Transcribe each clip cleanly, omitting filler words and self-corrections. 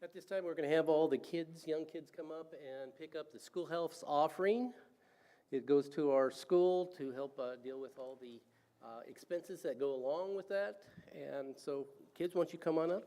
At this time, we're going to have all the kids, young kids, come up and pick up the schoolhouse offering. It goes to our school to help deal with all the expenses that go along with that. And so, kids, why don't you come on up?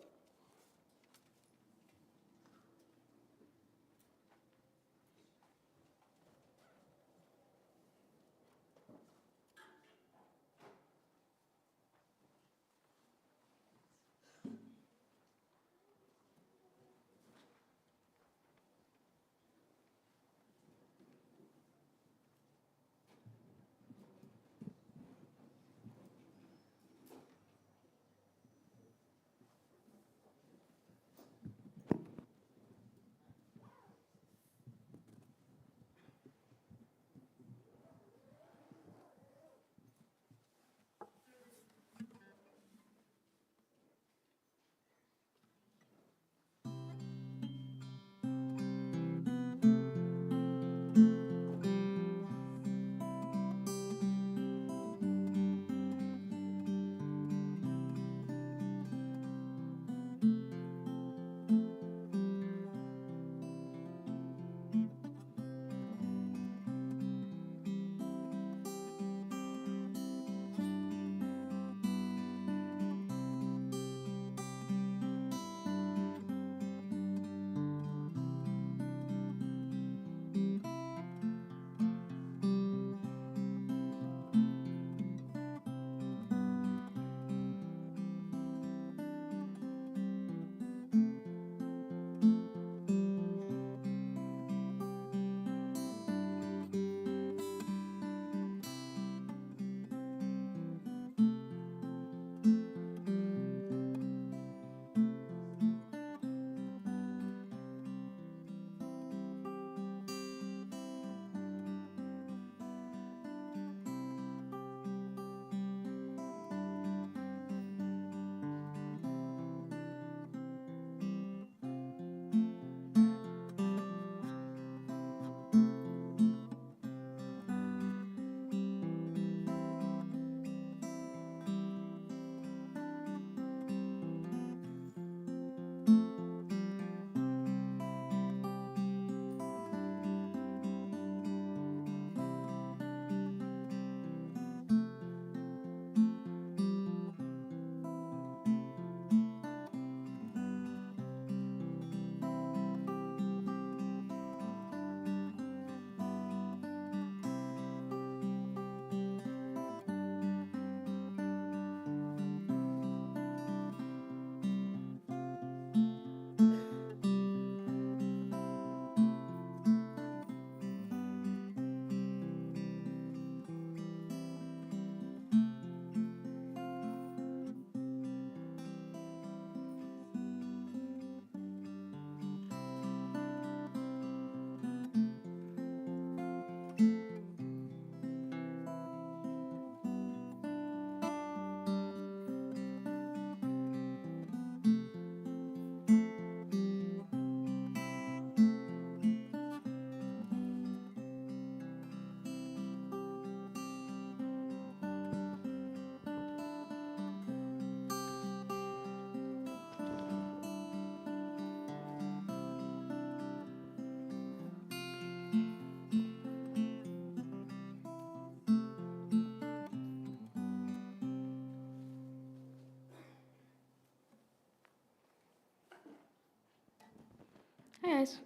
Hi guys,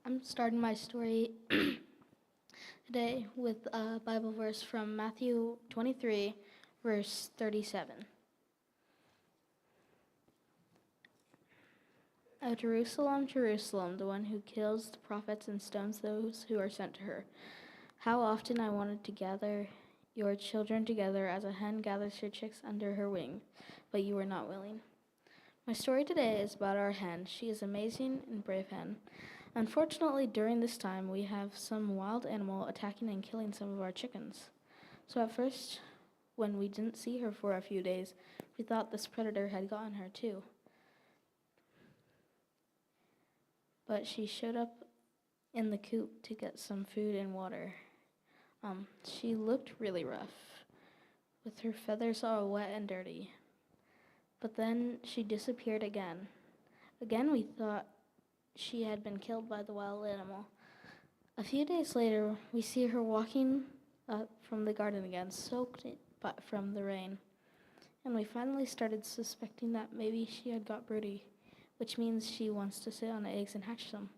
I'm starting my story today with a Bible verse from Matthew 23, verse 37. O Jerusalem, Jerusalem, the one who kills the prophets and stones those who are sent to her. How often I wanted to gather your children together as a hen gathers her chicks under her wing, but you were not willing. My story today is about our hen. She is an amazing and brave hen. Unfortunately, during this time, we have some wild animal attacking and killing some of our chickens. So at first, when we didn't see her for a few days, we thought this predator had gotten her too. But she showed up in the coop to get some food and water. She looked really rough, with her feathers all wet and dirty. But then she disappeared again. Again, we thought she had been killed by the wild animal. A few days later, we see her walking up from the garden again, from the rain. And we finally started suspecting that maybe she had got broody, which means she wants to sit on eggs and hatch them.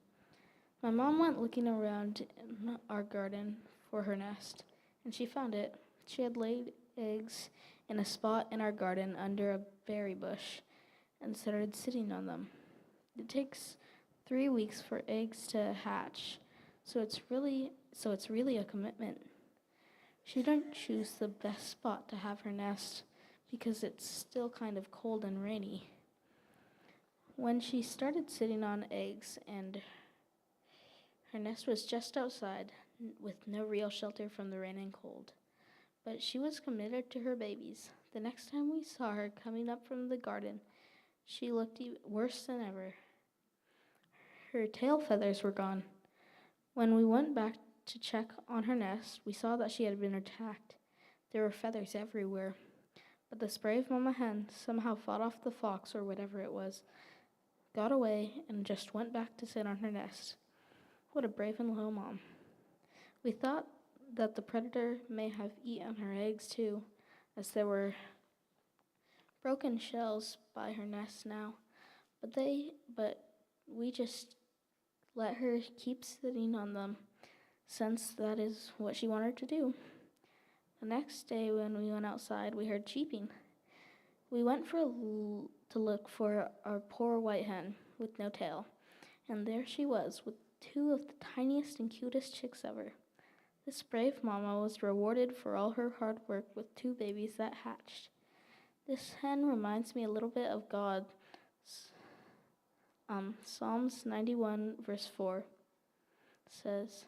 My mom went looking around in our garden for her nest, and she found it. She had laid eggs in a spot in our garden under a berry bush and started sitting on them. It takes 3 weeks for eggs to hatch, so it's really a commitment. She didn't choose the best spot to have her nest because it's still kind of cold and rainy. When she started sitting on eggs and her nest was just outside with no real shelter from the rain and cold, but she was committed to her babies. The next time we saw her coming up from the garden, she looked worse than ever. Her tail feathers were gone. When we went back to check on her nest, we saw that she had been attacked. There were feathers everywhere. But this brave mama hen somehow fought off the fox or whatever it was, got away, and just went back to sit on her nest. What a brave and loyal mom. We thought that the predator may have eaten her eggs too, as there were broken shells by her nest now. But we just let her keep sitting on them, since that is what she wanted to do. The next day when we went outside, we heard cheeping. We went to look for our poor white hen with no tail, and there she was with 2 of the tiniest and cutest chicks ever. This brave mama was rewarded for all her hard work with 2 babies that hatched. This hen reminds me a little bit of God. Psalms 91 verse 4 says,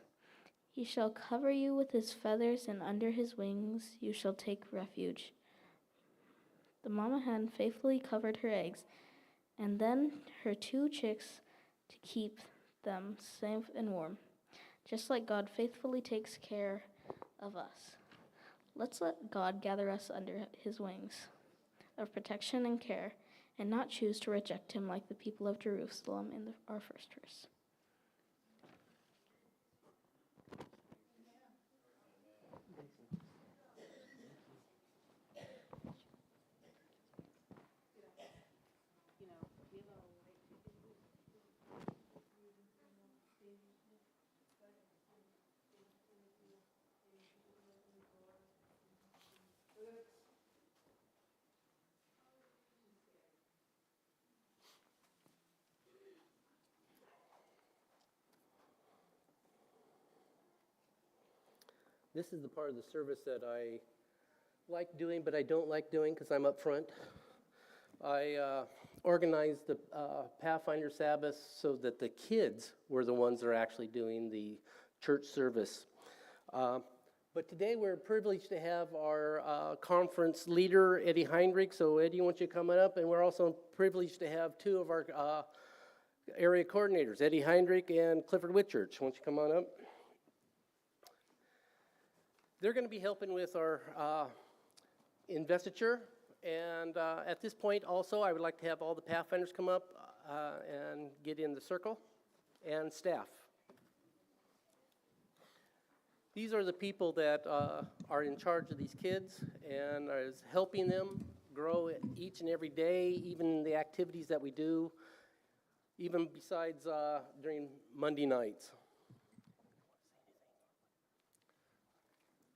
"He shall cover you with his feathers, and under his wings you shall take refuge." The mama hen faithfully covered her eggs, and then her 2 chicks to keep them safe and warm, just like God faithfully takes care of us. Let's let God gather us under his wings of protection and care, and not choose to reject him like the people of Jerusalem in our first verse. This is the part of the service that I like doing, but I don't like doing because I'm up front. I organized the Pathfinder Sabbath so that the kids were the ones that are actually doing the church service. But today we're privileged to have our conference leader, Eddie Heinrich. So Eddie, why don't you come up? And we're also privileged to have 2 of our area coordinators, Eddie Heinrich and Clifford Whitchurch. Why don't you come on up? They're going to be helping with our investiture. And at this point also, I would like to have all the Pathfinders come up and get in the circle, and staff. These are the people that are in charge of these kids and is helping them grow each and every day, even the activities that we do, even besides during Monday nights.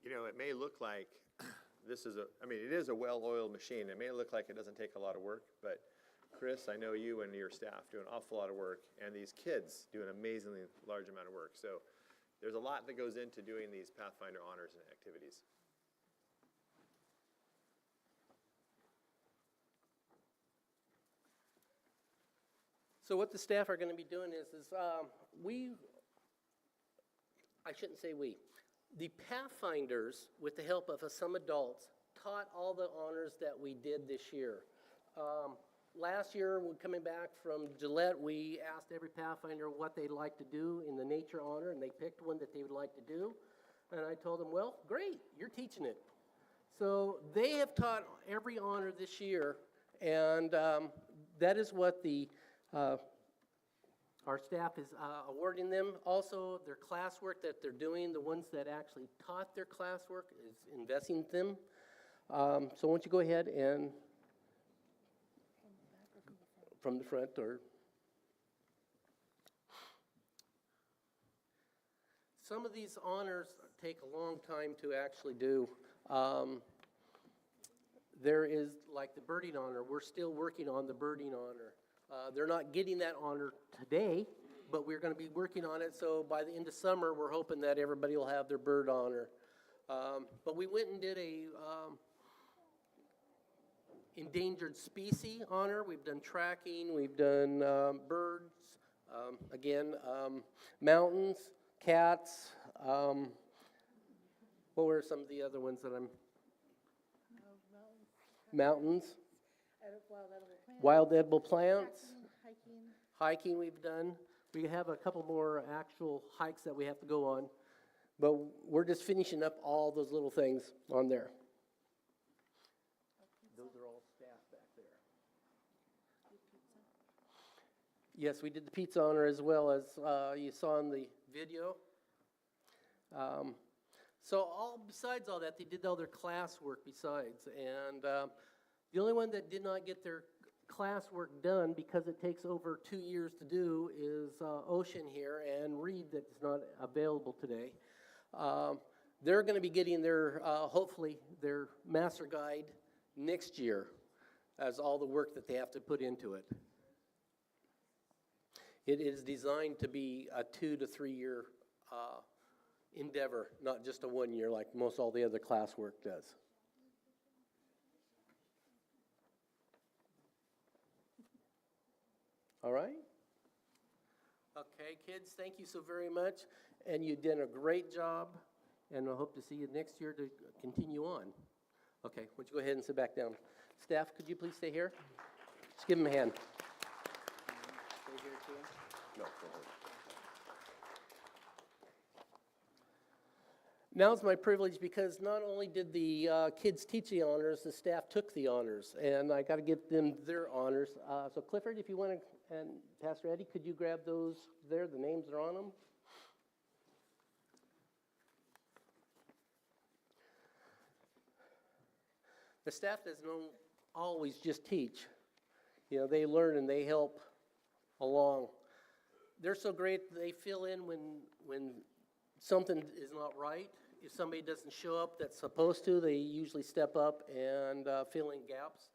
You know, it may look like it is a well-oiled machine. It may look like it doesn't take a lot of work, but Chris, I know you and your staff do an awful lot of work, and these kids do an amazingly large amount of work. So there's a lot that goes into doing these Pathfinder honors and activities. So what the staff are going to be doing is the Pathfinders, with the help of some adults, taught all the honors that we did this year. Last year, when coming back from Gillette, we asked every Pathfinder what they'd like to do in the nature honor, and they picked one that they would like to do. And I told them, well, great, you're teaching it. So they have taught every honor this year, and that is what the Our staff is awarding them also their classwork that they're doing. The ones that actually taught their classwork is investing in them. So why don't you go ahead and from the front or some of these honors take a long time to actually do. There is like the birding honor. We're still working on the birding honor. They're not getting that honor today, but we're going to be working on it. So by the end of summer, we're hoping that everybody will have their bird honor. But we went and did a endangered species honor. We've done tracking. We've done birds. Mountains, cats. What were some of the other ones that I'm? Mountains. Wild edible plants. Hiking we've done. We have a couple more actual hikes that we have to go on. But we're just finishing up all those little things on there. Those are all staff back there. Yes, we did the pizza honor as well as you saw in the video. So besides all that, they did all their classwork besides. And the only one that did not get their classwork done because it takes over 2 years to do is Ocean here and Reed that's not available today. They're going to be getting their, hopefully, their master guide next year as all the work that they have to put into it. It is designed to be a 2 to 3 year endeavor, not just a 1 year like most all the other classwork does. All right? Okay, kids, thank you so very much. And you did a great job, and I hope to see you next year to continue on. Okay, would you go ahead and sit back down? Staff, could you please stay here? Just give them a hand. Stay here too? No, go ahead. Now it's my privilege because not only did the kids teach the honors, the staff took the honors, and I got to give them their honors. So Clifford, if you want to, and Pastor Eddie, could you grab those there? The names are on them. The staff doesn't always just teach. You know, they learn and they help along. They're so great, they fill in when something is not right. If somebody doesn't show up that's supposed to, they usually step up and fill in gaps.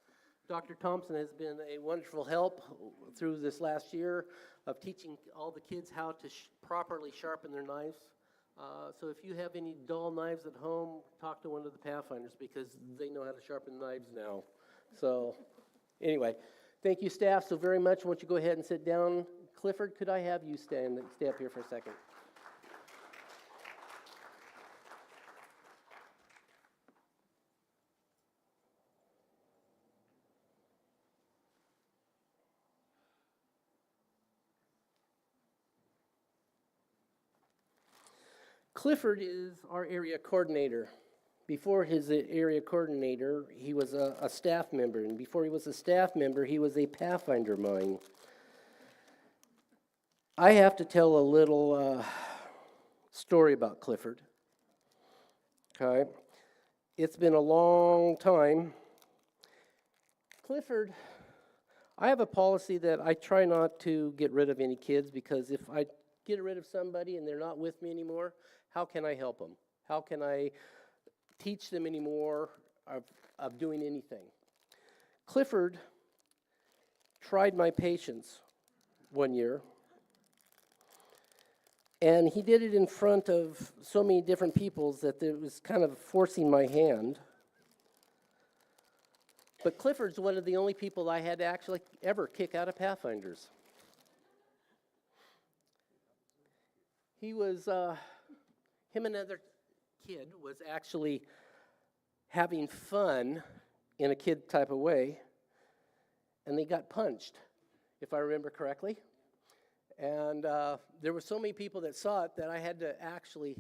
Dr. Thompson has been a wonderful help through this last year of teaching all the kids how to properly sharpen their knives. So if you have any dull knives at home, talk to one of the Pathfinders because they know how to sharpen knives now. So anyway, thank you staff so very much. Why don't you go ahead and sit down. Clifford, could I have you stay up here for a second? Clifford is our area coordinator. Before his area coordinator, he was a staff member, and before he was a staff member, he was a Pathfinder of mine. I have to tell a little story about Clifford. Okay, it's been a long time. Clifford, I have a policy that I try not to get rid of any kids because if I get rid of somebody and they're not with me anymore, how can I help them? How can I teach them any more of doing anything? Clifford tried my patience one year, and he did it in front of so many different people that it was kind of forcing my hand. But Clifford's one of the only people I had to actually ever kick out of Pathfinders. He was... him and another kid was actually having fun in a kid type of way, and they got punched, if I remember correctly. And there were so many people that saw it that I had to actually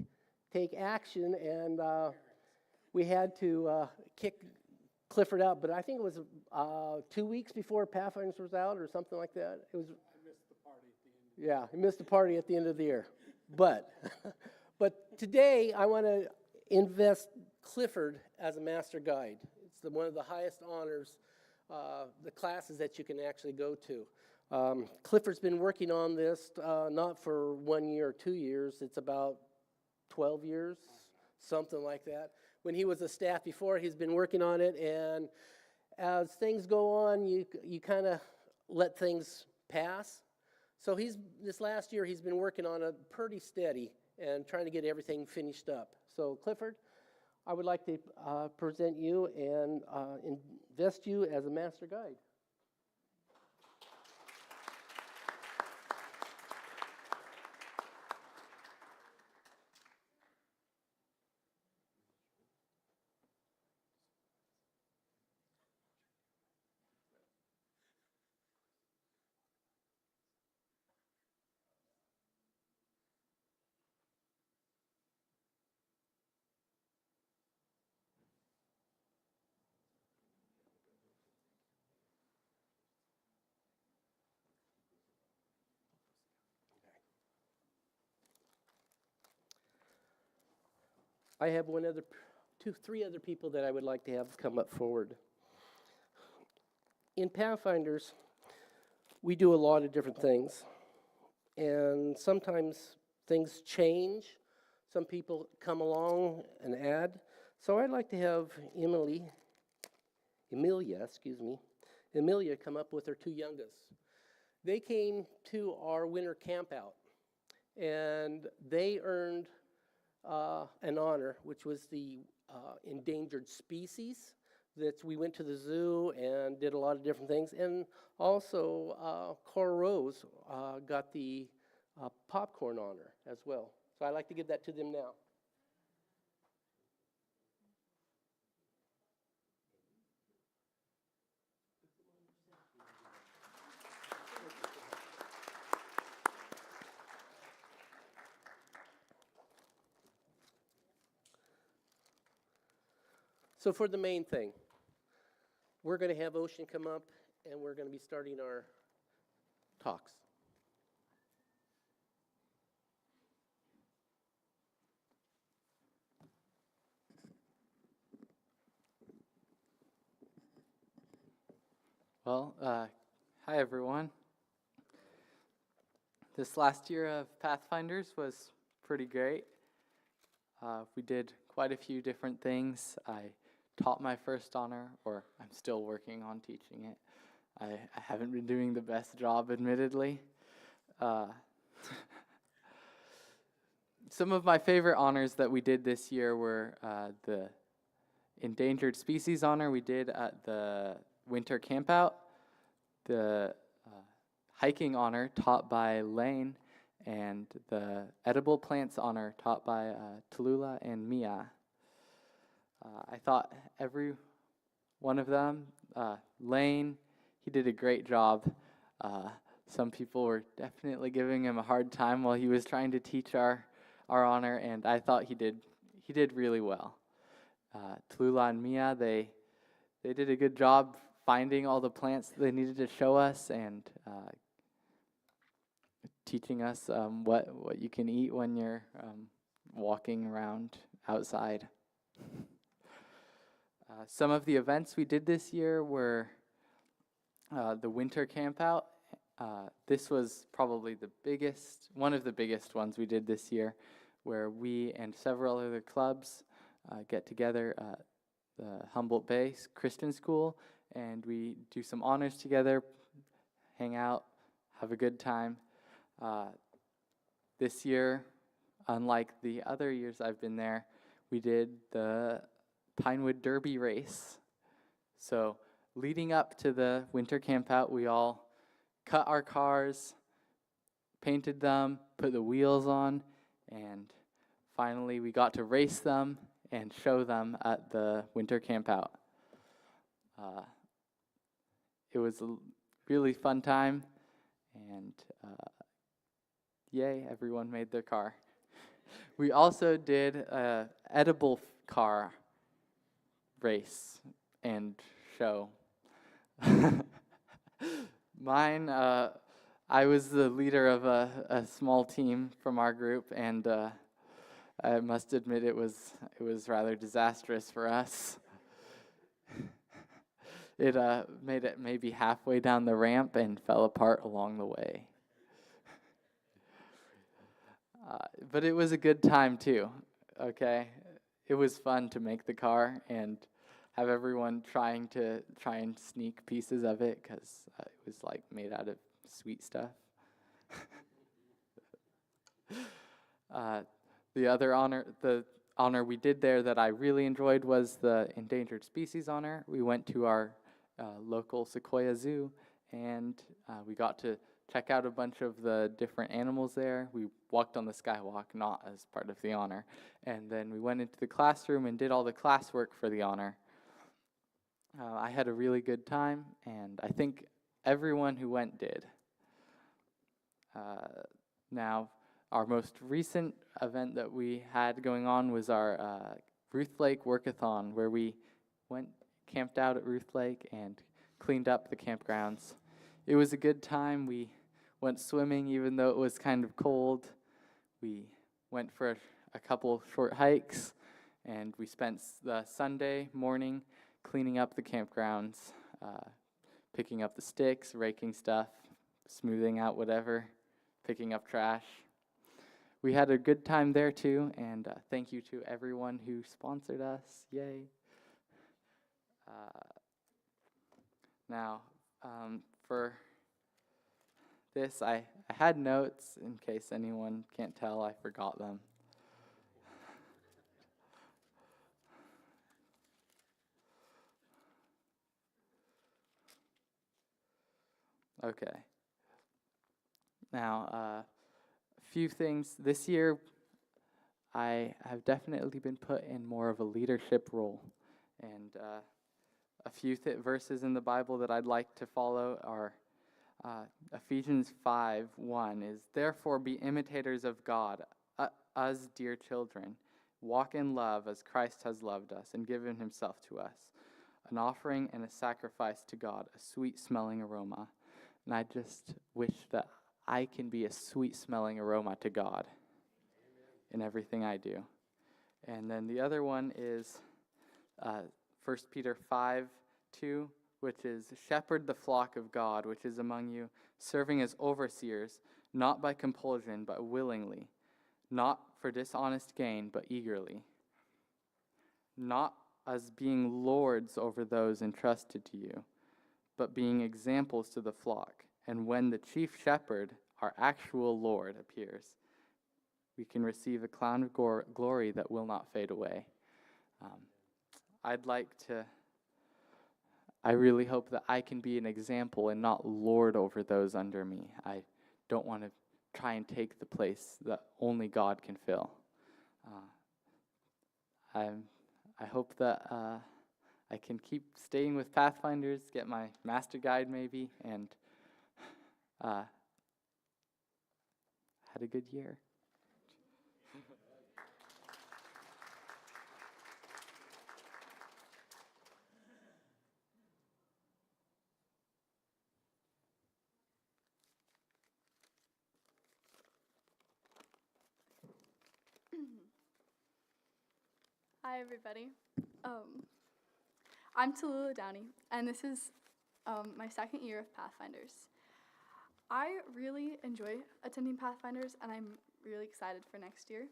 take action, and we had to kick Clifford out, but I think it was 2 weeks before Pathfinders was out or something like that. It was. I missed the party at the end. Yeah, he missed the party at the end of the year. But, but today I want to invest Clifford as a master guide. It's one of the highest honors, the classes that you can actually go to. Clifford's been working on this not for 1 year or 2 years. It's about 12 years, something like that. When he was a staff before, he's been working on it, and as things go on, you kind of let things pass. So this last year, he's been working on it pretty steady and trying to get everything finished up. So Clifford, I would like to present you and invest you as a master guide. I have three other people that I would like to have come up forward. In Pathfinders, we do a lot of different things, and sometimes things change. Some people come along and add. So I'd like to have Emilia come up with her two youngest. They came to our winter camp out, and they earned an honor, which was the endangered species. We went to the zoo and did a lot of different things. And also, Cora Rose got the popcorn honor as well. So I'd like to give that to them now. So for the main thing, we're going to have Ocean come up, and we're going to be starting our talks. Well, hi everyone. This last year of Pathfinders was pretty great. We did quite a few different things. I taught my first honor, or I'm still working on teaching it. I haven't been doing the best job, admittedly. Some of my favorite honors that we did this year were the Endangered Species honor we did at the winter campout, the hiking honor taught by Lane, and the edible plants honor taught by Tallulah and Mia. I thought every one of them, Lane, he did a great job. Some people were definitely giving him a hard time while he was trying to teach our honor, and I thought he did really well. Tallulah and Mia, they did a good job finding all the plants they needed to show us and teaching us what you can eat when you're walking around outside. Some of the events we did this year were the winter campout. This was probably one of the biggest ones we did this year, where we and several other clubs get together at the Humboldt Bay Christian School, and we do some honors together, hang out, have a good time. This year, unlike the other years I've been there, we did the Pinewood Derby race. So leading up to the winter campout, we all cut our cars, painted them, put the wheels on, and finally we got to race them and show them at the winter campout. It was a really fun time, and yay, everyone made their car. We also did a edible car race, and show. Mine, I was the leader of a small team from our group, and I must admit it was rather disastrous for us. It made it maybe halfway down the ramp and fell apart along the way. But it was a good time too, okay? It was fun to make the car and have everyone try and sneak pieces of it because it was like made out of sweet stuff. The honor we did there that I really enjoyed was the Endangered Species honor. We went to our local Sequoia Zoo, and we got to check out a bunch of the different animals there. We walked on the skywalk, not as part of the honor. And then we went into the classroom and did all the classwork for the honor. I had a really good time, and I think everyone who went did. Now, our most recent event that we had going on was our Ruth Lake Workathon, where we camped out at Ruth Lake and cleaned up the campgrounds. It was a good time. We went swimming even though it was kind of cold. We went for a couple short hikes, and we spent the Sunday morning cleaning up the campgrounds, picking up the sticks, raking stuff, smoothing out whatever, picking up trash. We had a good time there too, and thank you to everyone who sponsored us. Yay. Now, for this, I had notes in case anyone can't tell. I forgot them. Okay. Now, a few things. This year, I have definitely been put in more of a leadership role, and a few verses in the Bible that I'd like to follow are Ephesians 5:1 is, "Therefore be imitators of God, us dear children. Walk in love as Christ has loved us and given himself to us, an offering and a sacrifice to God, a sweet-smelling aroma." And I just wish that I can be a sweet-smelling aroma to God in everything I do. And then the other one is 1 Peter 5:2, which is, "Shepherd the flock of God, which is among you, serving as overseers, not by compulsion, but willingly, not for dishonest gain, but eagerly, not as being lords over those entrusted to you, but being examples to the flock. And when the chief shepherd, our actual Lord, appears, we can receive a crown of glory that will not fade away." I really hope that I can be an example and not lord over those under me. I don't want to try and take the place that only God can fill. I hope that I can keep staying with Pathfinders, get my master guide maybe, and had a good year. Hi, everybody. I'm Tallulah Downey, and this is my second year of Pathfinders. I really enjoy attending Pathfinders, and I'm really excited for next year.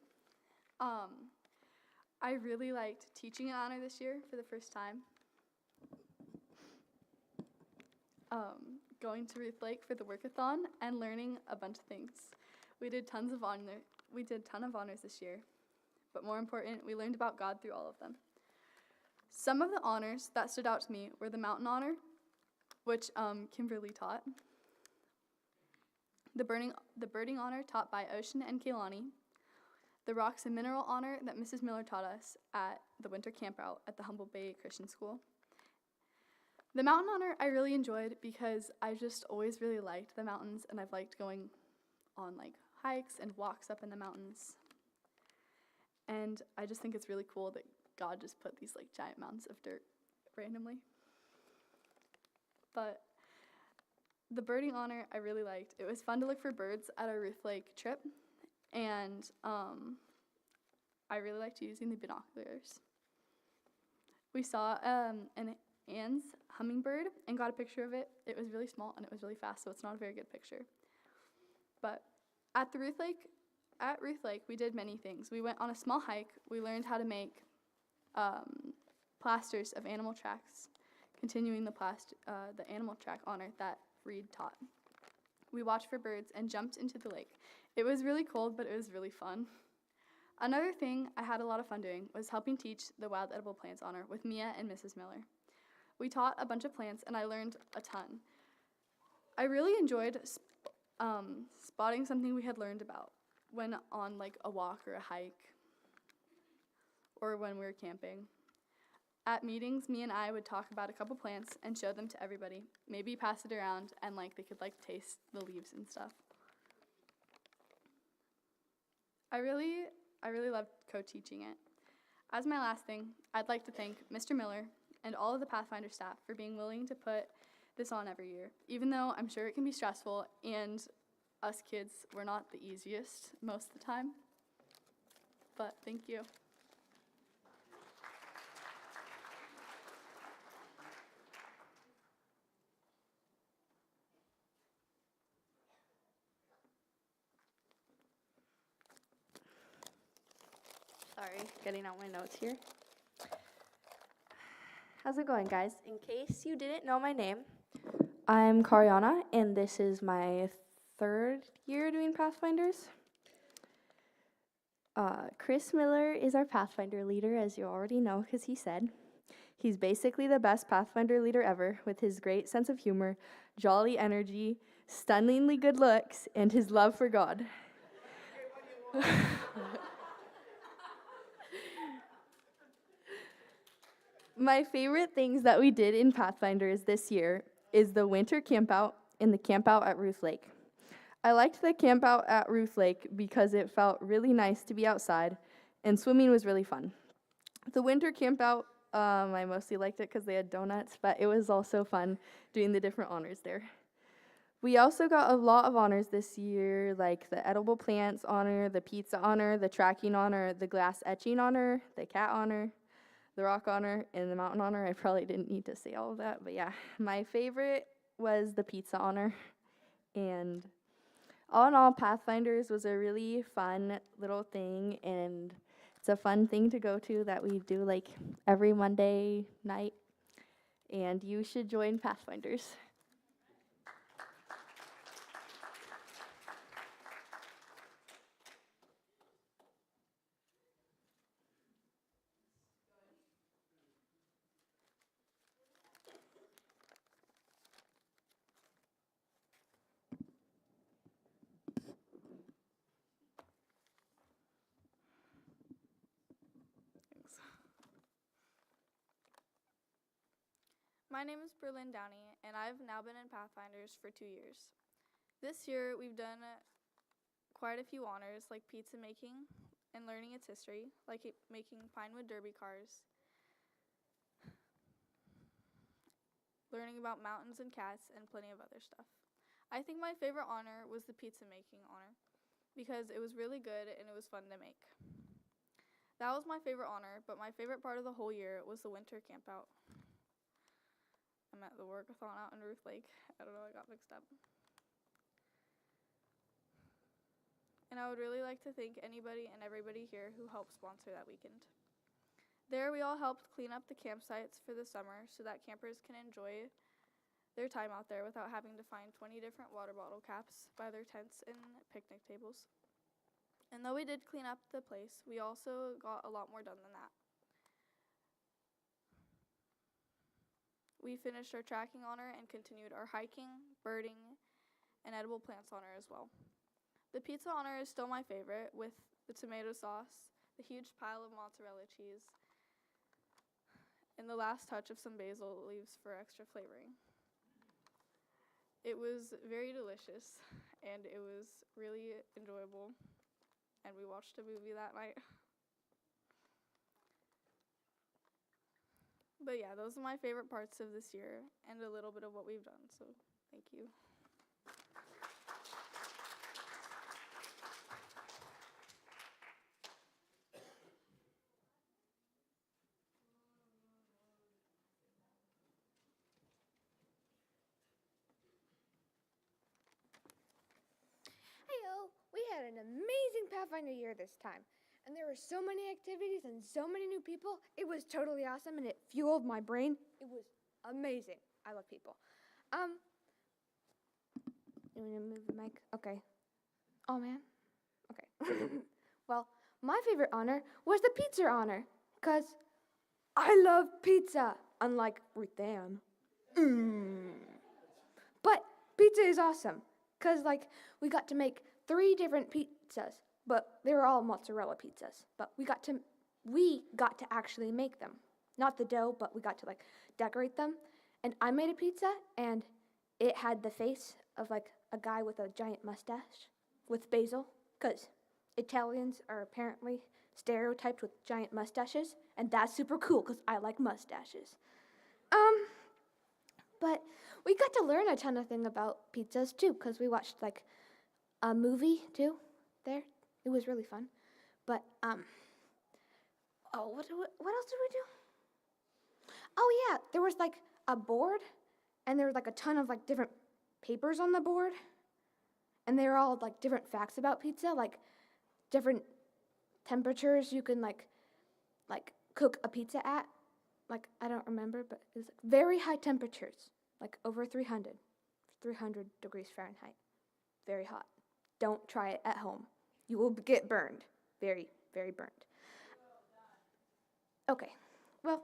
I really liked teaching an honor this year for the first time. Going to Ruth Lake for the workathon and learning a bunch of things. We did ton of honors this year. But more important, we learned about God through all of them. Some of the honors that stood out to me were the mountain honor, which Kimberly taught, the birding honor taught by Ocean and Kaylani, the rocks and mineral honor that Mrs. Miller taught us at the winter campout at the Humble Bay Christian School. The mountain honor I really enjoyed because I just always really liked the mountains, and I've liked going on hikes and walks up in the mountains. And I just think it's really cool that God just put these giant mountains of dirt randomly. But the birding honor I really liked. It was fun to look for birds at our Ruth Lake trip, and I really liked using the binoculars. We saw an Anne's hummingbird and got a picture of it. It was really small and it was really fast, so it's not a very good picture. But at Ruth Lake, we did many things. We went on a small hike. We learned how to make plasters of animal tracks, continuing the animal track honor that Reed taught. We watched for birds and jumped into the lake. It was really cold, but it was really fun. Another thing I had a lot of fun doing was helping teach the Wild Edible Plants honor with Mia and Mrs. Miller. We taught a bunch of plants, and I learned a ton. I really enjoyed spotting something we had learned about when on like a walk or a hike, or when we were camping. At meetings, me and I would talk about a couple plants and show them to everybody. Maybe pass it around and they could taste the leaves and stuff. I really loved co-teaching it. As my last thing, I'd like to thank Mr. Miller and all of the Pathfinder staff for being willing to put this on every year, even though I'm sure it can be stressful and us kids were not the easiest most of the time. But thank you. Sorry, getting out my notes here. How's it going, guys? In case you didn't know my name, I'm Kariana, and this is my 3rd year doing Pathfinders. Chris Miller is our Pathfinder leader, as you already know, because he said. He's basically the best Pathfinder leader ever, with his great sense of humor, jolly energy, stunningly good looks, and his love for God. My favorite things that we did in Pathfinders this year is the winter campout and the campout at Ruth Lake. I liked the campout at Ruth Lake because it felt really nice to be outside, and swimming was really fun. The winter campout, I mostly liked it because they had donuts, but it was also fun doing the different honors there. We also got a lot of honors this year, like the edible plants honor, the pizza honor, the tracking honor, the glass etching honor, the cat honor, the rock honor, and the mountain honor. I probably didn't need to say all of that, but yeah. My favorite was the pizza honor. And all in all, Pathfinders was a really fun little thing, and it's a fun thing to go to that we do every Monday night. And you should join Pathfinders. My name is Berlin Downey, and I've now been in Pathfinders for 2 years. This year, we've done quite a few honors, like pizza making and learning its history, like making Pinewood Derby cars, learning about mountains and cats, and plenty of other stuff. I think my favorite honor was the pizza making honor, because it was really good and it was fun to make. That was my favorite honor, but my favorite part of the whole year was the winter campout. I'm at the workathon out in Ruth Lake. I don't know, I got mixed up. And I would really like to thank anybody and everybody here who helped sponsor that weekend. There, we all helped clean up the campsites for the summer so that campers can enjoy their time out there without having to find 20 different water bottle caps by their tents and picnic tables. And though we did clean up the place, we also got a lot more done than that. We finished our tracking honor and continued our hiking, birding, and edible plants honor as well. The pizza honor is still my favorite, with the tomato sauce, the huge pile of mozzarella cheese, and the last touch of some basil leaves for extra flavoring. It was very delicious, and it was really enjoyable, and we watched a movie that night. But yeah, those are my favorite parts of this year and a little bit of what we've done. So thank you. Heyo, we had an amazing Pathfinder year this time. And there were so many activities and so many new people. It was totally awesome and it fueled my brain. It was amazing. I love people. You want to move the mic? Okay. Oh man. Okay. Well, my favorite honor was the pizza honor, 'cause I love pizza, unlike Ruth Ann. But pizza is awesome, 'cause like we got to make 3 different pizzas, but they were all mozzarella pizzas. But we got to actually make them. Not the dough, but we got to like decorate them. And I made a pizza, and it had the face of like a guy with a giant mustache with basil, 'cause Italians are apparently stereotyped with giant mustaches, and that's super cool 'cause I like mustaches. But we got to learn a ton of things about pizzas too, 'cause we watched like a movie too there. It was really fun. But what else did we do? Oh yeah, there was like a board, and there was like a ton of like different papers on the board, and they were all like different facts about pizza, like different temperatures you can like cook a pizza at. Like I don't remember, but it was like very high temperatures, like over 300 degrees Fahrenheit. Very hot. Don't try it at home. You will get burned. Very, very burned. Okay. Well,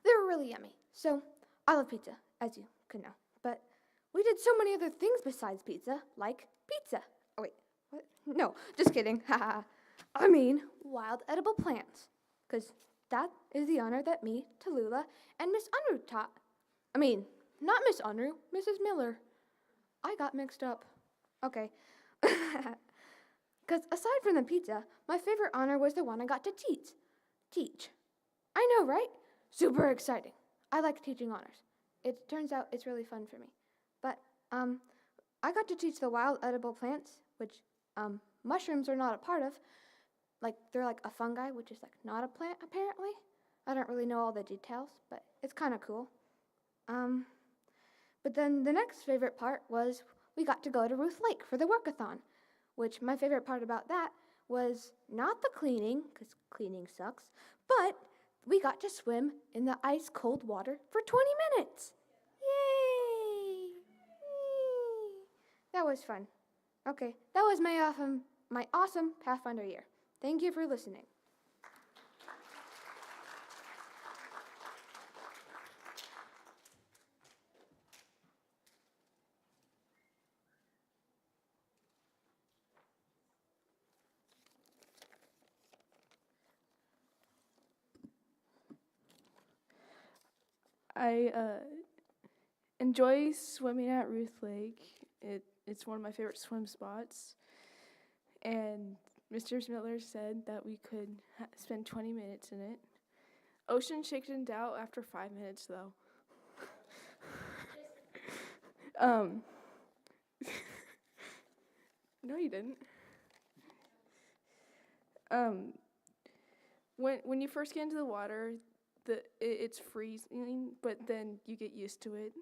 they were really yummy. So, I love pizza, as you could know. But we did so many other things besides pizza, like pizza. Oh, wait. What? No, just kidding. Haha. I mean, wild edible plants. 'Cause that is the honor that me, Tallulah, and Miss Unruh taught. I mean, not Miss Unruh, Mrs. Miller. I got mixed up. Okay. 'Cause aside from the pizza, my favorite honor was the one I got to teach. I know, right? Super exciting. I like teaching honors. It turns out it's really fun for me. But I got to teach the wild edible plants, which mushrooms are not a part of. Like they're like a fungi, which is like not a plant apparently. I don't really know all the details, but it's kind of cool. But then the next favorite part was we got to go to Ruth Lake for the workathon, which my favorite part about that was not the cleaning, because cleaning sucks, but we got to swim in the ice cold water for 20 minutes. Yay! Yay! That was fun. Okay, that was my awesome Pathfinder year. Thank you for listening. I enjoy swimming at Ruth Lake. It's one of my favorite swim spots. And Mr. Miller said that we could spend 20 minutes in it. Ocean chickened out after 5 minutes, though. No, you didn't. When you first get into the water, it's freezing, but then you get used to it.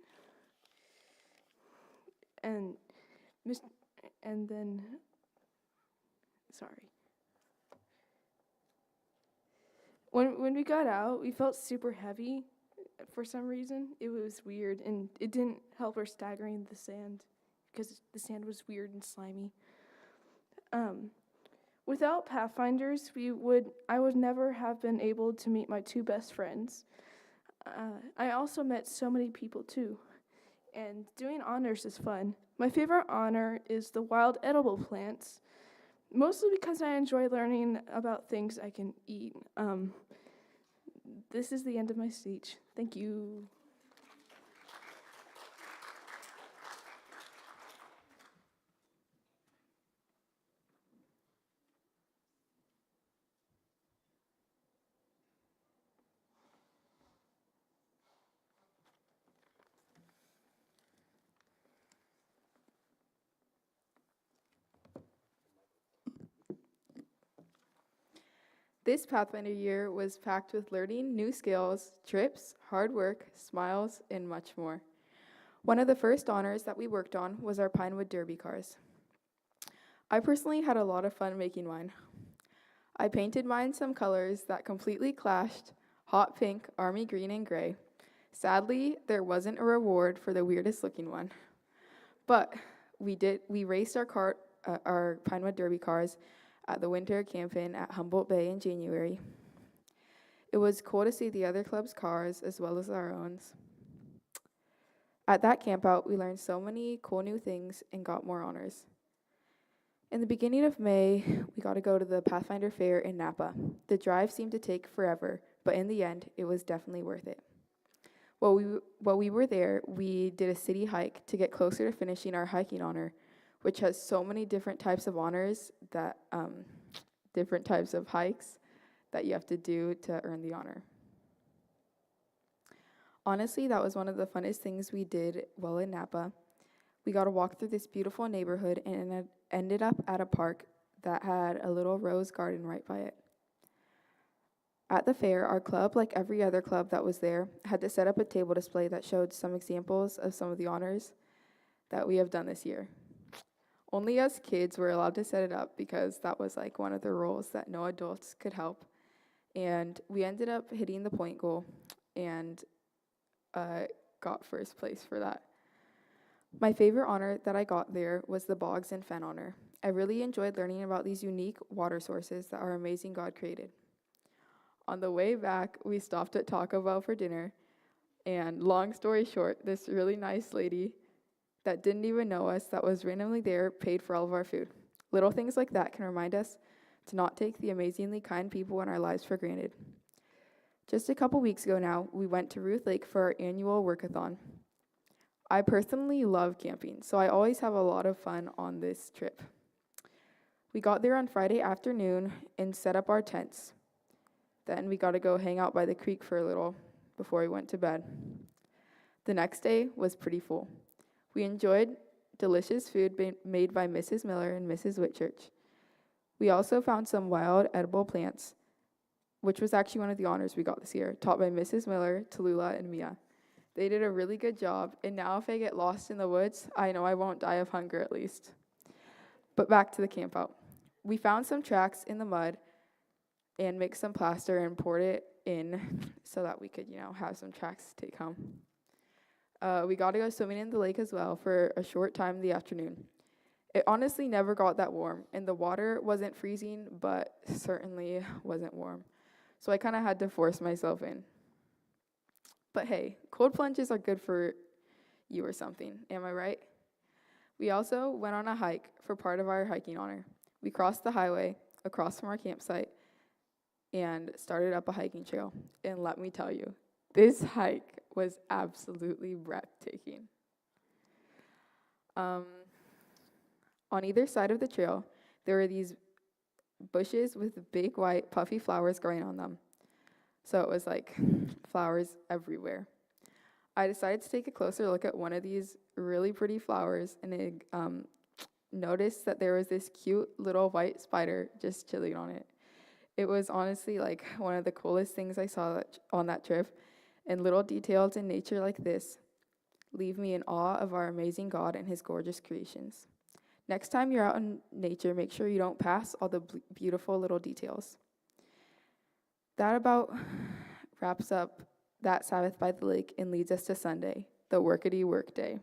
And then sorry. When we got out, we felt super heavy for some reason. It was weird, and it didn't help our staggering the sand because the sand was weird and slimy. Without Pathfinders, I would never have been able to meet my 2 best friends. I also met so many people too, and doing honors is fun. My favorite honor is the wild edible plants, mostly because I enjoy learning about things I can eat. This is the end of my speech. Thank you. This Pathfinder year was packed with learning new skills, trips, hard work, smiles, and much more. One of the first honors that we worked on was our Pinewood Derby cars. I personally had a lot of fun making mine. I painted mine some colors that completely clashed: hot pink, army green, and gray. Sadly, there wasn't a reward for the weirdest looking one. But we raced our Pinewood Derby cars at the winter camp-in at Humboldt Bay in January. It was cool to see the other club's cars as well as our own. At that campout, we learned so many cool new things and got more honors. In the beginning of May, we got to go to the Pathfinder Fair in Napa. The drive seemed to take forever, but in the end, it was definitely worth it. While we were there, we did a city hike to get closer to finishing our hiking honor, which has so many different types of honors that, different types of hikes that you have to do to earn the honor. Honestly, that was one of the funnest things we did while in Napa. We got to walk through this beautiful neighborhood and it ended up at a park that had a little rose garden right by it. At the fair, our club, like every other club that was there, had to set up a table display that showed some examples of some of the honors that we have done this year. Only us kids were allowed to set it up because that was like one of the rules that no adults could help. And we ended up hitting the point goal and got first place for that. My favorite honor that I got there was the Bogs and Fen honor. I really enjoyed learning about these unique water sources that our amazing God created. On the way back, we stopped at Taco Bell for dinner, and long story short, this really nice lady that didn't even know us, that was randomly there, paid for all of our food. Little things like that can remind us to not take the amazingly kind people in our lives for granted. Just a couple weeks ago now, we went to Ruth Lake for our annual workathon. I personally love camping, so I always have a lot of fun on this trip. We got there on Friday afternoon and set up our tents. Then we got to go hang out by the creek for a little before we went to bed. The next day was pretty full. We enjoyed delicious food made by Mrs. Miller and Mrs. Whitchurch. We also found some wild edible plants, which was actually one of the honors we got this year, taught by Mrs. Miller, Tallulah, and Mia. They did a really good job, and now if I get lost in the woods, I know I won't die of hunger at least. But back to the campout. We found some tracks in the mud and mixed some plaster and poured it in so that we could, have some tracks to take home. We got to go swimming in the lake as well for a short time in the afternoon. It honestly never got that warm, and the water wasn't freezing, but certainly wasn't warm. So I kind of had to force myself in. But hey, cold plunges are good for you or something, am I right? We also went on a hike for part of our hiking honor. We crossed the highway across from our campsite and started up a hiking trail. And let me tell you, this hike was absolutely breathtaking. On either side of the trail, there were these bushes with big white puffy flowers growing on them. So it was like flowers everywhere. I decided to take a closer look at one of these really pretty flowers and noticed that there was this cute little white spider just chilling on it. It was honestly like one of the coolest things I saw on that trip, and little details in nature like this leave me in awe of our amazing God and his gorgeous creations. Next time you're out in nature, make sure you don't pass all the beautiful little details. That about wraps up that Sabbath by the lake and leads us to Sunday, the workity work day.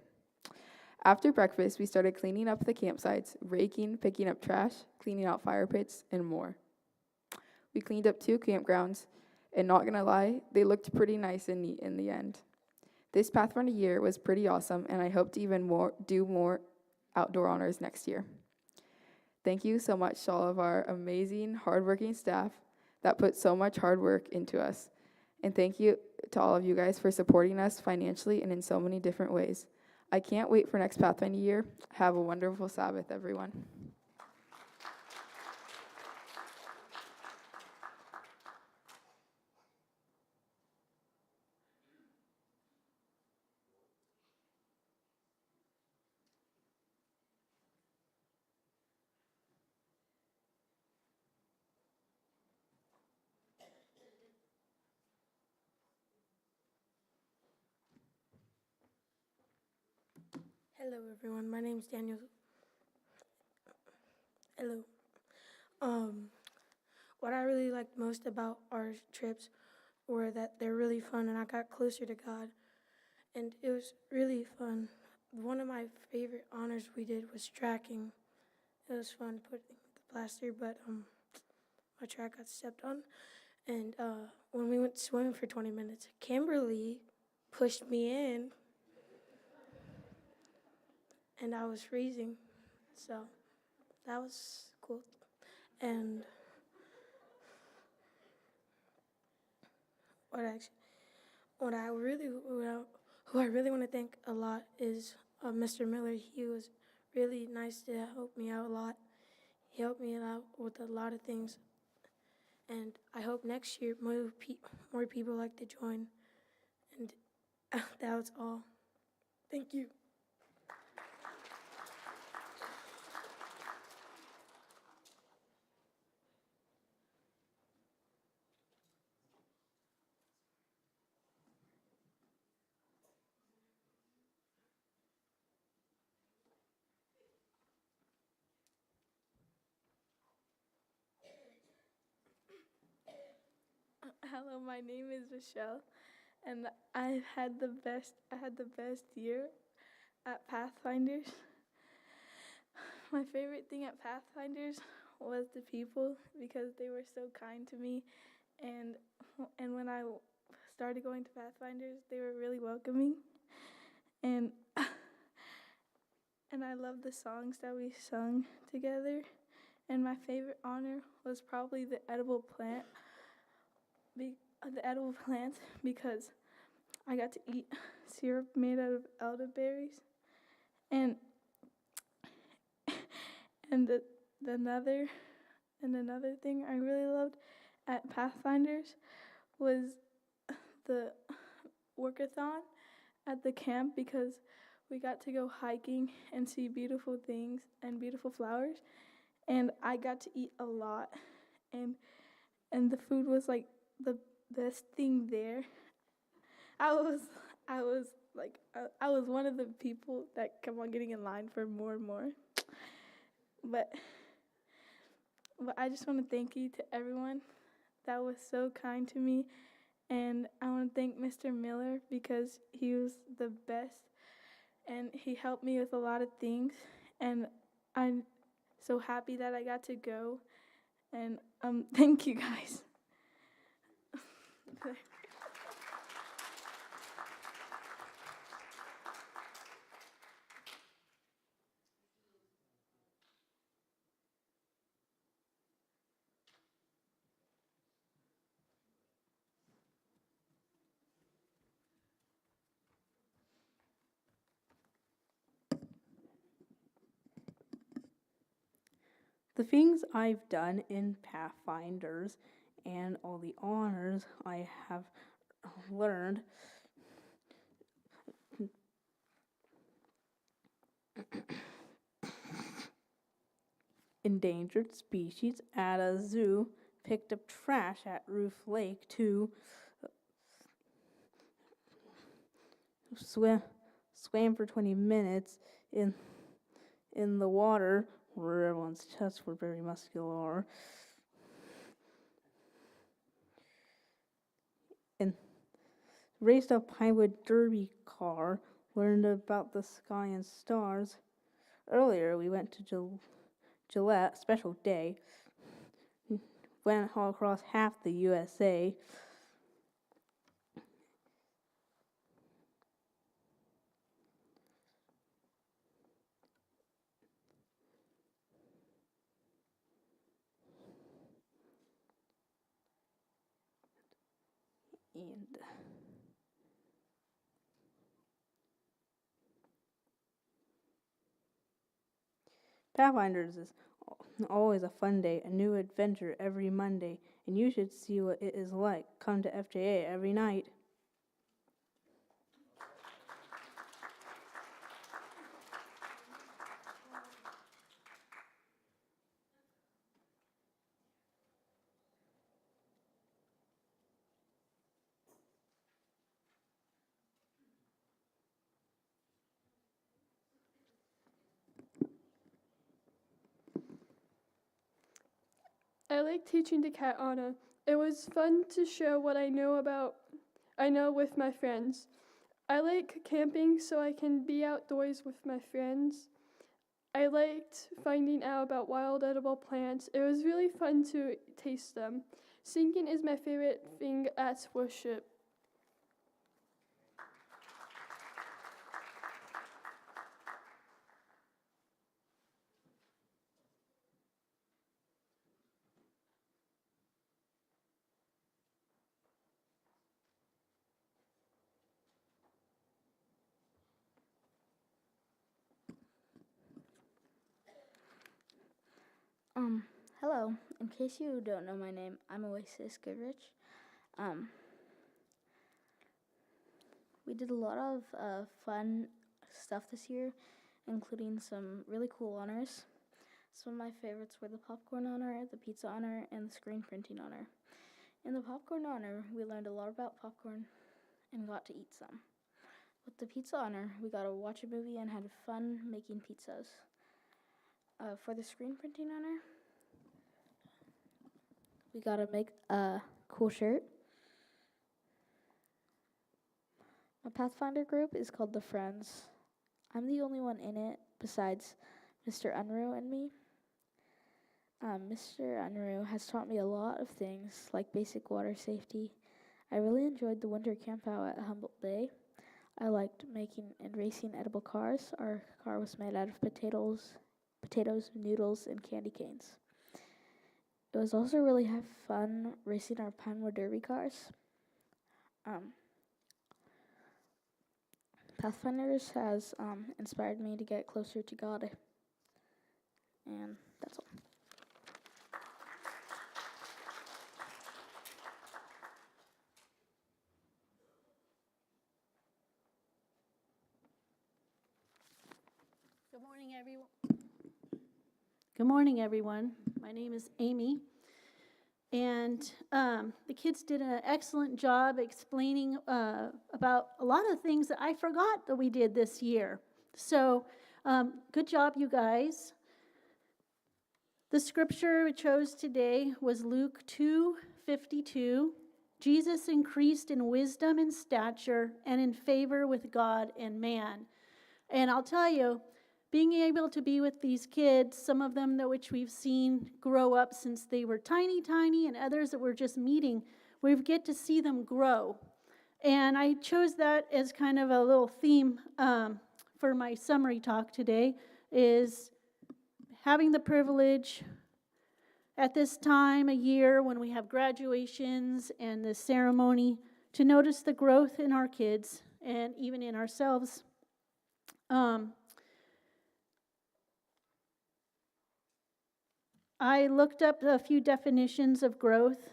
After breakfast, we started cleaning up the campsites, raking, picking up trash, cleaning out fire pits, and more. We cleaned up 2 campgrounds, and not gonna lie, they looked pretty nice and neat in the end. This Pathfinder year was pretty awesome, and I hope to do more outdoor honors next year. Thank you so much to all of our amazing, hardworking staff that put so much hard work into us. And thank you to all of you guys for supporting us financially and in so many different ways. I can't wait for next Pathfinder year. Have a wonderful Sabbath, everyone. Hello, everyone. My name's Daniel. Hello. What I really liked most about our trips were that they're really fun, and I got closer to God, and it was really fun. One of my favorite honors we did was tracking. It was fun putting the plaster, but my track got stepped on, and when we went swimming for 20 minutes, Kimberly pushed me in, and I was freezing, so that was cool. And who I really want to thank a lot is Mr. Miller. He was really nice to help me out a lot. He helped me out with a lot of things, and I hope next year more people like to join. And that was all. Thank you. Hello, my name is Michelle, and I had the best year at Pathfinders. My favorite thing at Pathfinders was the people because they were so kind to me, and when I started going to Pathfinders, they were really welcoming, and I loved the songs that we sung together. And my favorite honor was probably the edible plant. Because I got to eat syrup made out of elderberries, and another thing I really loved at Pathfinders was the workathon at the camp because we got to go hiking and see beautiful things and beautiful flowers, and I got to eat a lot, and the food was like the best thing there. I was one of the people that kept on getting in line for more and more. But I just want to thank you to everyone that was so kind to me, and I want to thank Mr. Miller because he was the best, and he helped me with a lot of things, and I'm so happy that I got to go, and thank you guys. The things I've done in Pathfinders and all the honors I have learned endangered species at a zoo, picked up trash at Roof Lake to swam for 20 minutes in the water where everyone's chests were very muscular, and raced a Pinewood Derby car, learned about the sky and stars. Earlier we went to Gillette, special day, went all across half the USA. And Pathfinders is always a fun day, a new adventure every Monday, and you should see what it is like. Come to FJA every night. I like teaching to Kat Anna. It was fun to share what I know with my friends. I like camping so I can be outdoors with my friends. I liked finding out about wild edible plants. It was really fun to taste them. Singing is my favorite thing at worship. Hello. In case you don't know my name, I'm Oasis Goodrich. We did a lot of fun stuff this year, including some really cool honors. Some of my favorites were the popcorn honor, the pizza honor, and the screen printing honor. In the popcorn honor, we learned a lot about popcorn and got to eat some. With the pizza honor, we got to watch a movie and had fun making pizzas. For the screen printing honor, we got to make a cool shirt. My Pathfinder group is called The Friends. I'm the only one in it besides Mr. Unruh and me. Mr. Unruh has taught me a lot of things, like basic water safety. I really enjoyed the winter campout at Humboldt Bay. I liked making and racing edible cars. Our car was made out of potatoes, noodles, and candy canes. It was also really fun racing our Pinewood Derby cars. Pathfinders has inspired me to get closer to God. And that's all. Good morning, everyone. Good morning, everyone. My name is Amy, and the kids did an excellent job explaining about a lot of things that I forgot that we did this year. So, good job, you guys. The scripture we chose today was Luke 2:52. Jesus increased in wisdom and stature and in favor with God and man. And I'll tell you, being able to be with these kids, some of them which we've seen grow up since they were tiny, and others that we're just meeting, we get to see them grow. And I chose that as kind of a little theme for my summary talk today, is having the privilege at this time a year when we have graduations and the ceremony to notice the growth in our kids and even in ourselves. I looked up a few definitions of growth.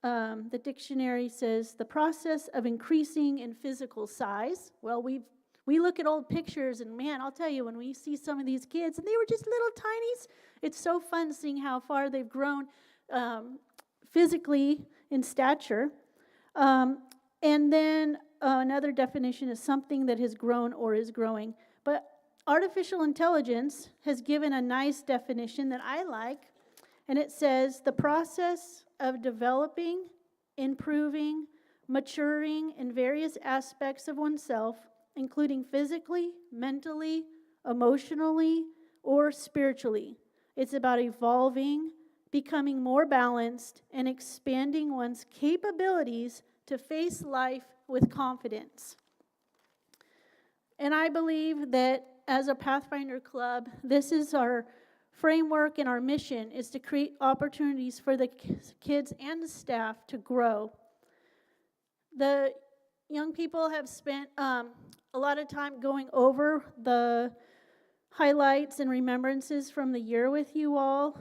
The dictionary says the process of increasing in physical size. Well, we look at old pictures, and man, I'll tell you, when we see some of these kids, and they were just little tinies, it's so fun seeing how far they've grown physically in stature. And then another definition is something that has grown or is growing. But artificial intelligence has given a nice definition that I like. And it says, the process of developing, improving, maturing in various aspects of oneself, including physically, mentally, emotionally, or spiritually. It's about evolving, becoming more balanced, and expanding one's capabilities to face life with confidence. And I believe that as a Pathfinder Club, this is our framework, and our mission is to create opportunities for the kids and the staff to grow. The young people have spent a lot of time going over the highlights and remembrances from the year with you all,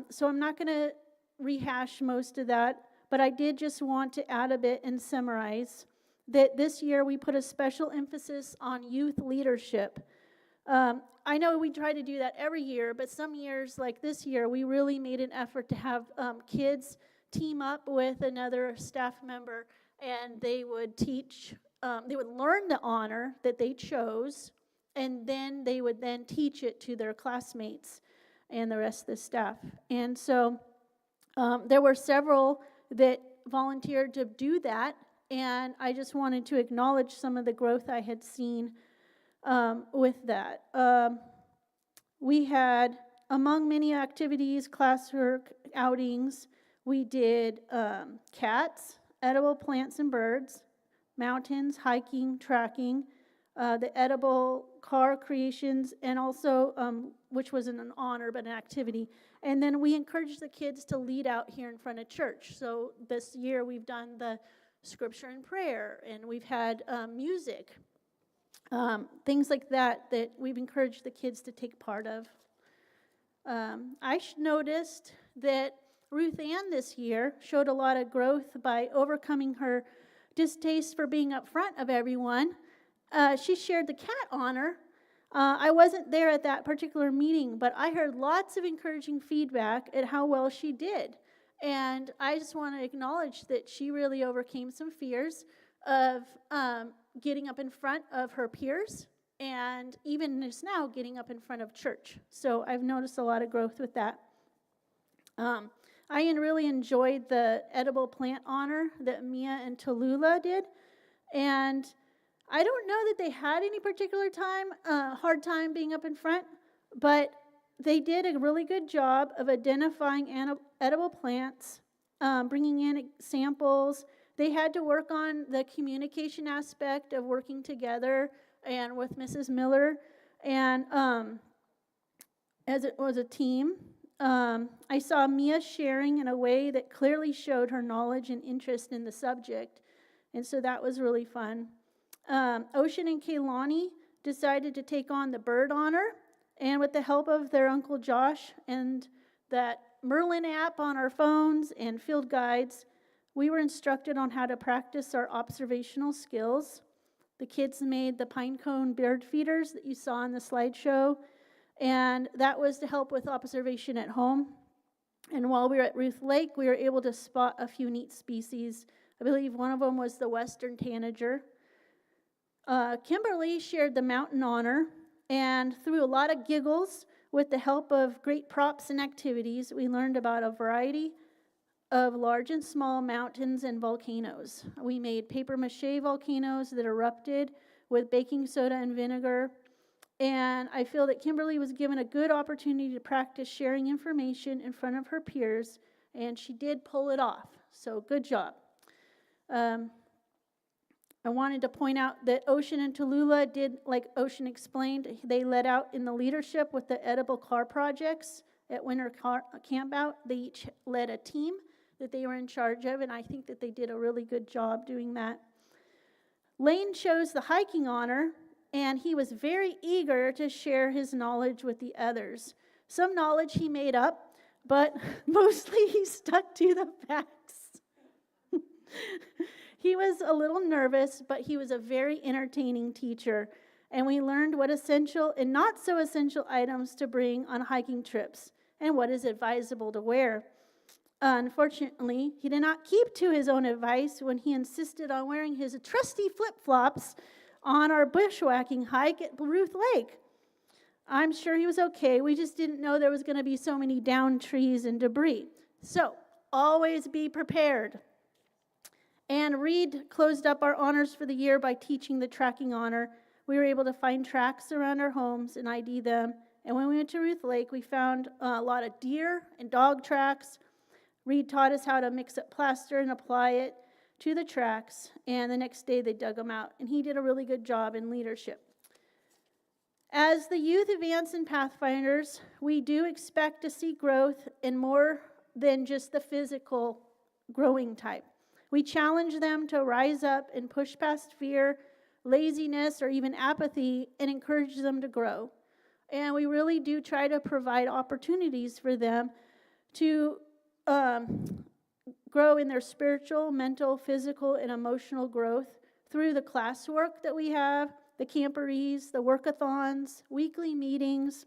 so I'm not going to rehash most of that, but I did just want to add a bit and summarize that this year we put a special emphasis on youth leadership. I know we try to do that every year, but some years, like this year, we really made an effort to have kids team up with another staff member, and they would learn the honor that they chose, and then they would then teach it to their classmates and the rest of the staff. And so There were several that volunteered to do that, and I just wanted to acknowledge some of the growth I had seen with that. We had, among many activities, classwork, outings, we did cats, edible plants and birds, mountains, hiking, tracking, the edible car creations, and also, which wasn't an honor, but an activity. And then we encouraged the kids to lead out here in front of church. So this year we've done the scripture and prayer, and we've had music, things like that we've encouraged the kids to take part of. I noticed that Ruth Ann this year showed a lot of growth by overcoming her distaste for being up front of everyone. She shared the cat honor. I wasn't there at that particular meeting, but I heard lots of encouraging feedback at how well she did. And I just want to acknowledge that she really overcame some fears of getting up in front of her peers, and even just now getting up in front of church. So I've noticed a lot of growth with that. I really enjoyed the edible plant honor that Mia and Tallulah did. And I don't know that they had any particular hard time being up in front, but they did a really good job of identifying edible plants, bringing in samples. They had to work on the communication aspect of working together and with Mrs. Miller, and as it was a team. I saw Mia sharing in a way that clearly showed her knowledge and interest in the subject, and so that was really fun. Ocean and Kaylani decided to take on the bird honor, and with the help of their Uncle Josh and that Merlin app on our phones and field guides, we were instructed on how to practice our observational skills. The kids made the pine cone bird feeders that you saw in the slideshow, and that was to help with observation at home. And while we were at Ruth Lake, we were able to spot a few neat species. I believe one of them was the western tanager. Kimberly shared the mountain honor, and through a lot of giggles, with the help of great props and activities, we learned about a variety of large and small mountains and volcanoes. We made paper mache volcanoes that erupted with baking soda and vinegar. And I feel that Kimberly was given a good opportunity to practice sharing information in front of her peers, and she did pull it off. So good job. I wanted to point out that Ocean and Tallulah did, like Ocean explained, they led out in the leadership with the edible car projects at Winter Campout. They each led a team that they were in charge of, and I think that they did a really good job doing that. Lane chose the hiking honor, and he was very eager to share his knowledge with the others. Some knowledge he made up, but mostly he stuck to the facts. He was a little nervous, but he was a very entertaining teacher, and we learned what essential and not so essential items to bring on hiking trips and what is advisable to wear. Unfortunately, he did not keep to his own advice when he insisted on wearing his trusty flip-flops on our bushwhacking hike at Ruth Lake. I'm sure he was okay. We just didn't know there was going to be so many downed trees and debris. So, always be prepared. And Reed closed up our honors for the year by teaching the tracking honor. We were able to find tracks around our homes and ID them. And when we went to Ruth Lake, we found a lot of deer and dog tracks. Reed taught us how to mix up plaster and apply it to the tracks. And the next day, they dug them out. And he did a really good job in leadership. As the youth advance in Pathfinders, we do expect to see growth in more than just the physical growing type. We challenge them to rise up and push past fear, laziness, or even apathy, and encourage them to grow. And we really do try to provide opportunities for them to grow in their spiritual, mental, physical, and emotional growth through the classwork that we have, the camporees, the workathons, weekly meetings,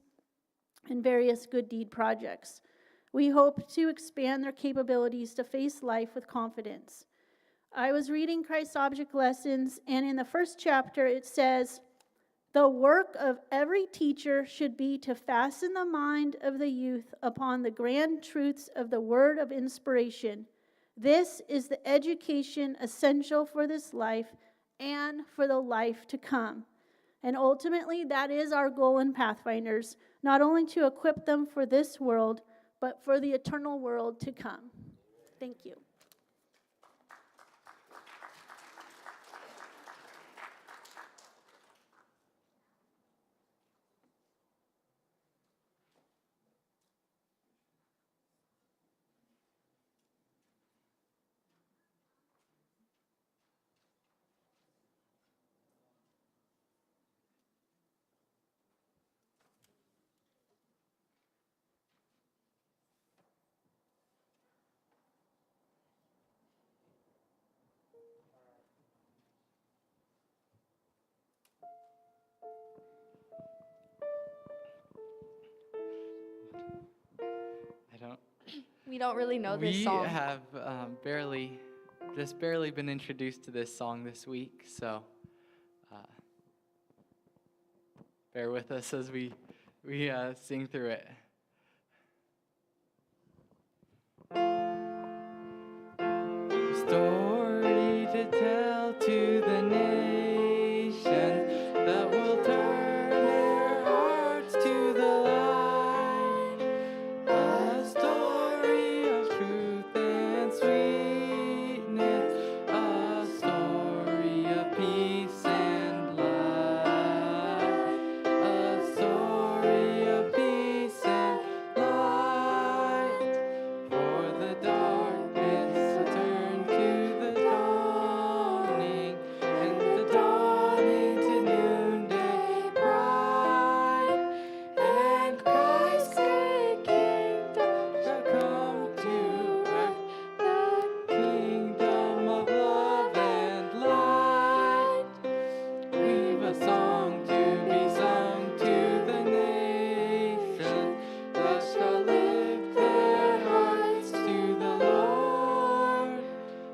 and various good deed projects. We hope to expand their capabilities to face life with confidence. I was reading Christ's Object Lessons, and in the first chapter it says, The work of every teacher should be to fasten the mind of the youth upon the grand truths of the word of inspiration. This is the education essential for this life and for the life to come. And ultimately, that is our goal in Pathfinders, not only to equip them for this world, but for the eternal world to come. Thank you. We don't really know this We song. have barely been introduced to this song this week, so bear with us as we sing through it. Story to tell to the nations that will turn their hearts to the light. A story of truth and sweetness, a story of peace and light, a story of peace and light. For the darkness will turn to the dawning, and the dawning to noonday bright. And Christ's great kingdom shall come to earth, the kingdom of love and light. We've a song to be sung to the nations, that shall lift their hearts to the Lord.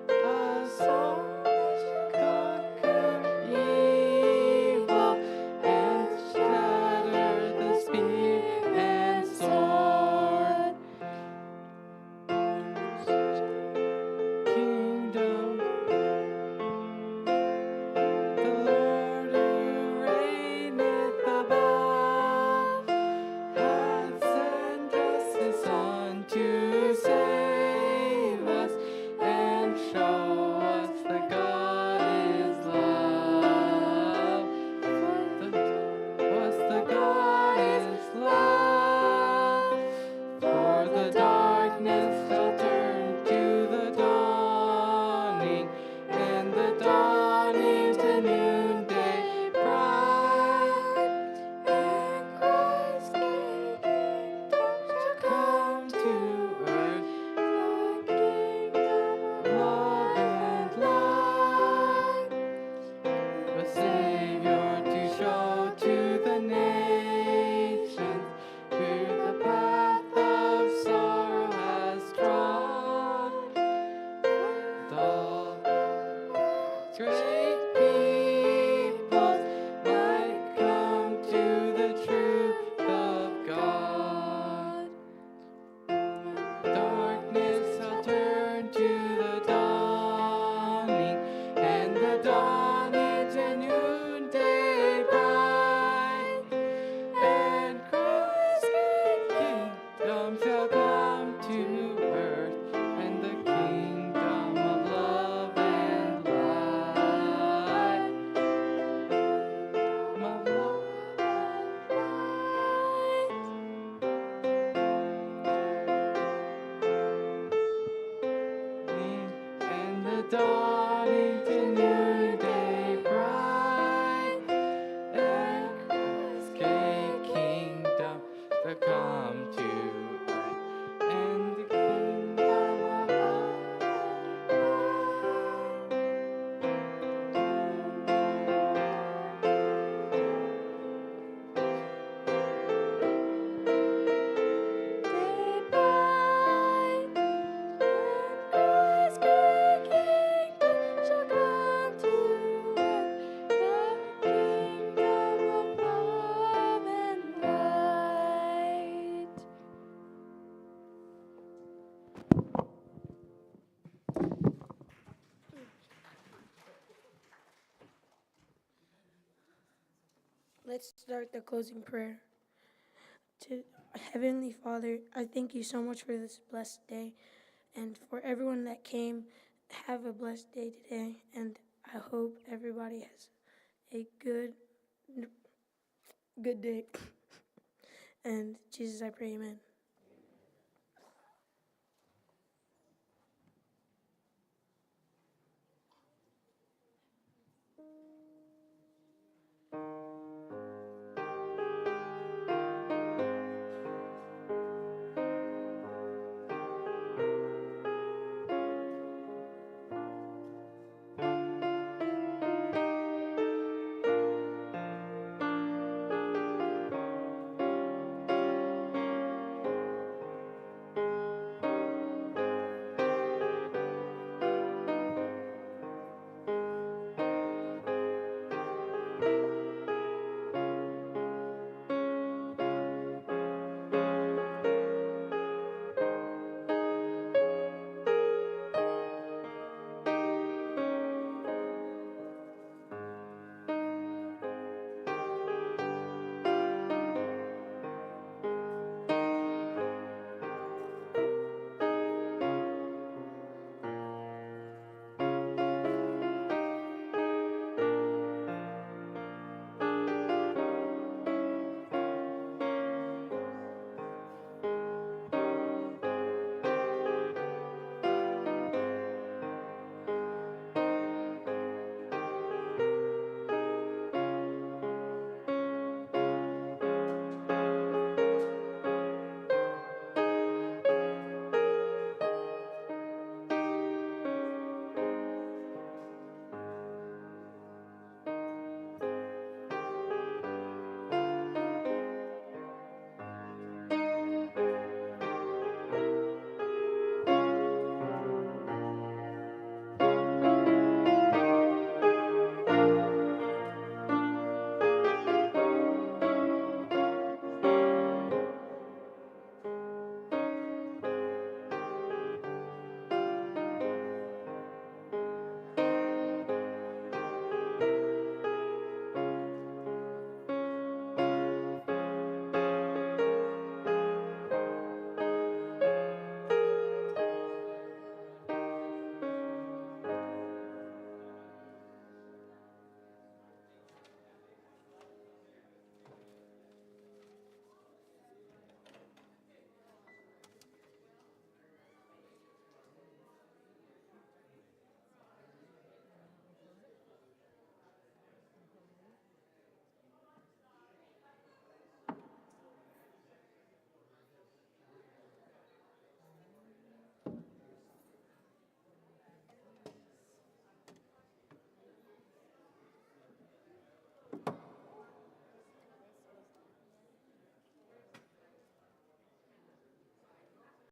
A song that shall conquer evil and shatter the spear and sword. Kingdom, the Lord who reigneth above hath sent us his Son to save us and show us that God is love. The God is love. For the darkness shall turn to the dawning, and the dawning to noonday bright. And Christ's great kingdom shall come to earth, the kingdom of love and light. The Savior to show to the nations where the path of sorrow has trod. All great peoples might come to the truth of God. Darkness shall turn to the dawning, and the dawning to noonday bright. And Christ's great kingdom shall come to earth, and the kingdom of love and light. Of love and the dawning to noonday bright. And Christ's great kingdom shall come to earth, and the kingdom of love Christ's great kingdom shall come to earth, the kingdom of Let's start the closing prayer. To Heavenly Father, I thank you so much for this blessed day, and for everyone that came. Have a blessed day today, and I hope everybody has a good day. And Jesus, I pray, amen.